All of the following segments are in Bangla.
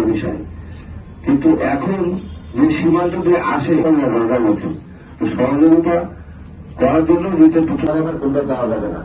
পরের বিষয়, কিন্তু এখন যে সীমান্ত দিয়ে আসে এলাকার মধ্যে সহযোগিতা করার জন্য কোনটা দেওয়া যাবে না।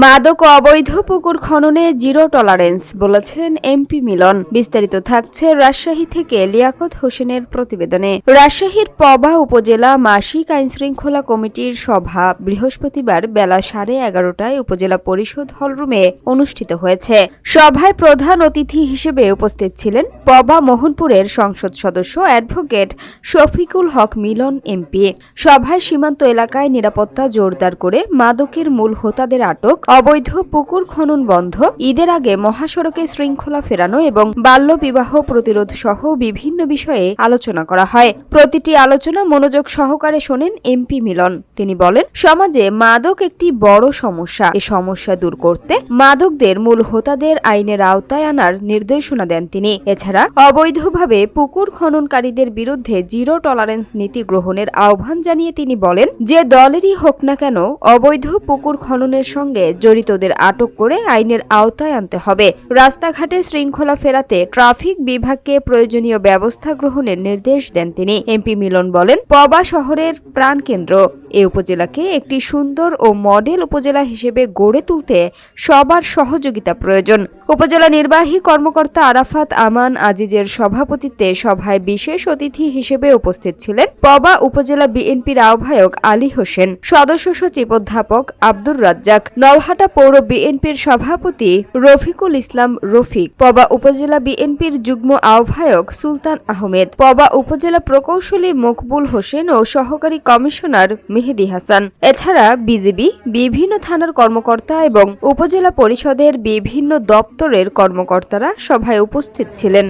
মাদক ও অবৈধ পুকুর খননে জিরো টলারেন্স বলেছেন এমপি মিলন। বিস্তারিত থাকছে রাজশাহী থেকে লিয়াকত হোসেনের প্রতিবেদনে। রাজশাহীর পবা উপজেলা মাসিক আইনশৃঙ্খলা কমিটির সভা বৃহস্পতিবার বেলা 11:30টায় উপজেলা পরিষদ হলরুমে অনুষ্ঠিত হয়েছে। সভায় প্রধান অতিথি হিসেবে উপস্থিত ছিলেন পবা মোহনপুরের সংসদ সদস্য অ্যাডভোকেট শফিকুল হক মিলন এমপি। সভায় সীমান্ত এলাকায় নিরাপত্তা জোরদার করে মাদকের মূল হোতাদের আটক, অবৈধ পুকুর খনন বন্ধ, ঈদের আগে মহাসড়কে শৃঙ্খলা ফেরানো এবং বাল্য বিবাহ প্রতিরোধ সহ বিভিন্ন বিষয়ে আলোচনা করা হয়। প্রতিটি আলোচনা মনোযোগ সহকারে শোনেন এমপি মিলন। তিনি বলেন, সমাজে মাদক একটি বড় সমস্যা। এ সমস্যা দূর করতে মাদকদের মূল হোতাদের আইনের আওতায় আনার নির্দেশনা দেন তিনি। এছাড়া অবৈধভাবে পুকুর খননকারীদের বিরুদ্ধে জিরো টলারেন্স নীতি গ্রহণের আহ্বান জানিয়ে তিনি বলেন, যে দলেরই হোক না কেন অবৈধ পুকুর খননের সঙ্গে জড়িতদের আটক করে আইনের আওতায় আনতে হবে। রাস্তাঘাটে শৃঙ্খলা ফেরাতে ট্রাফিক বিভাগকে প্রয়োজনীয় ব্যবস্থা গ্রহণের নির্দেশ দেন তিনি। এমপি মিলন বলেন, পবা শহরের প্রাণকেন্দ্র। এ উপজেলাকে একটি সুন্দর ও মডেল উপজেলা হিসেবে গড়ে তুলতে সবার সহযোগিতা প্রয়োজন। উপজেলা নির্বাহী কর্মকর্তা আরাফাত আমান আজিজের সভাপতিত্বে সভায় বিশেষ অতিথি হিসেবে উপস্থিত ছিলেন পবা উপজেলা বিএনপির আহ্বায়ক আলী হোসেন, সদস্য সচিব অধ্যাপক আব্দুর রাজ্জাক, নলহাটা পৌর বিএনপির সভাপতি রফিকুল ইসলাম রফিক, পবা উপজেলা বিএনপির যুগ্ম আহ্বায়ক সুলতান আহমেদ, পবা উপজেলা প্রকৌশলী মকবুল হোসেন ও সহকারী কমিশনার মেহেদি হাসান। এছাড়া বিজিবি, বিভিন্ন থানার কর্মকর্তা এবং উপজেলা পরিষদের বিভিন্ন দপ্তরের কর্মকর্তারা সভায় উপস্থিত ছিলেন।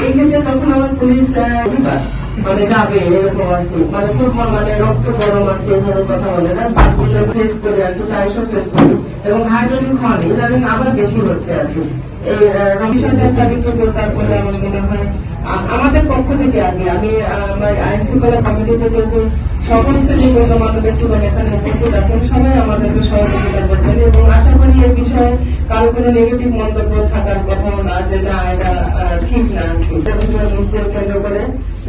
এই ক্ষেত্রে যখন আমার পুলিশ যাবে এরকম আর কি খুব রক্ত গরম আর কি এভাবে কথা বলে না, বাসগুলো ফেস করে আর কি টাইসও ফেস করি এবং হাইড্রোলিক খন ইদানিং আবার বেশি হচ্ছে আর কি। এই বিষয়টা স্থাপিত জোরদার করলে আমার মনে হয় আমাদের পক্ষ থেকে আগে আমি আইন শৃঙ্খলা কমিটিতে যেহেতু সমস্ত গণ্যমান্য ব্যক্তিগণ এখানে উপস্থিত আছেন, সবাই আমাদেরকে সহযোগিতা করবেন এবং আশা করি এই বিষয়ে কারো কোনো নেগেটিভ মন্তব্য থাকার কথা না, যে না এটা ঠিক না আর কি। মুক্তির কেন্দ্র করে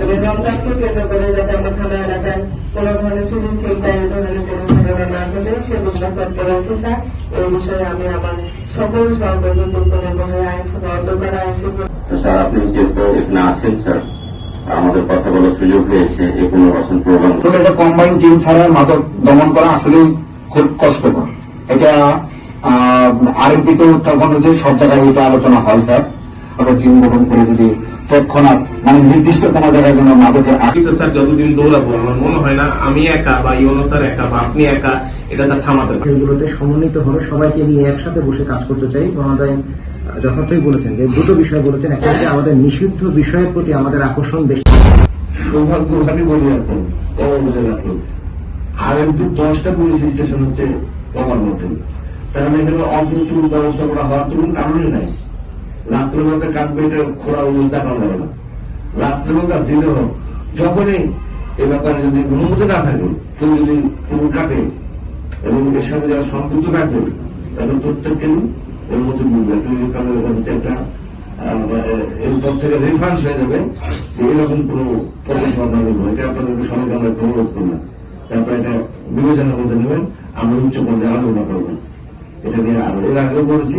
এবং রমজানকে কেন্দ্র করে যাতে আমরা থানা এলাকায় কোনো ধরনের চুরি ছিনতাই এই ধরনের কোনো ঘটনা না ঘটে সে বিষয়ে তৎপর আছি স্যার। এই বিষয়ে আমি আমার সকল সহকর্মী আইন সভা অধ্যক্ষের আইন স্যার, আপনি যেহেতু এখানে আছেন স্যার, আমাদের কথা বলার সুযোগ হয়েছে এই পুনর্বাসন প্রোগ্রাম। একটা কম্বাইন টিম ছাড়া মাদক দমন করা আসলে খুব কষ্টকর। এটা আরএমপি তো তখন হচ্ছে সব জায়গায় এটা আলোচনা হয় স্যার। আমরা টিম গঠন করে যদি তৎক্ষণাৎ নির্দিষ্ট কোনো জায়গায় যেন মাদকের স্যার যতদিন দৌড়াবো আমার মনে হয় না আমি একা বা ইউনো স্যার একা বা আপনি একা এটা স্যার থামাতে পারবেন। এগুলোতে সমন্বিত হলে সবাইকে নিয়ে একসাথে বসে কাজ করতে চাই। মহোদয় যথার্থই বলেছেন যে দুটো বিষয় বলেছেন, একটা হচ্ছে আমাদের নিষিদ্ধ বিষয়ের প্রতি আমাদের আকর্ষণ বেশি। সৌভাগ্যখানি বলি এখন রাখুন আরএমপি 10টা পুলিশ স্টেশন হচ্ছে কমার মতন, তাহলে এখানে অল্প ব্যবস্থা করা হওয়ার তো কোনো কারণই নাই। রাত্রেবেলা কাটবে এটা খোলা দেখানো যাবে না, রাত্রেবেলা দিনে হোক যখনই এ ব্যাপারে যদি অনুমতি না থাকে, কেউ যদি পুকুর কাটে এবং এর সাথে যারা সম্পৃক্ত থাকবে তাদের প্রত্যেককে অনুমতি বুঝবে, তাদের একটা এরপর থেকে রেফারেন্স হয়ে যাবে যে এরকম কোন পদক্ষেপ এটা আপনাদেরকে সবাইকে আমরা অনুরোধ করলাম। তারপরে এটা বিবেচনার মধ্যে নেবেন, আমরা উচ্চ পর্যায়ে আলোচনা করবো। এটা নিয়ে এর আগেও বলেছি।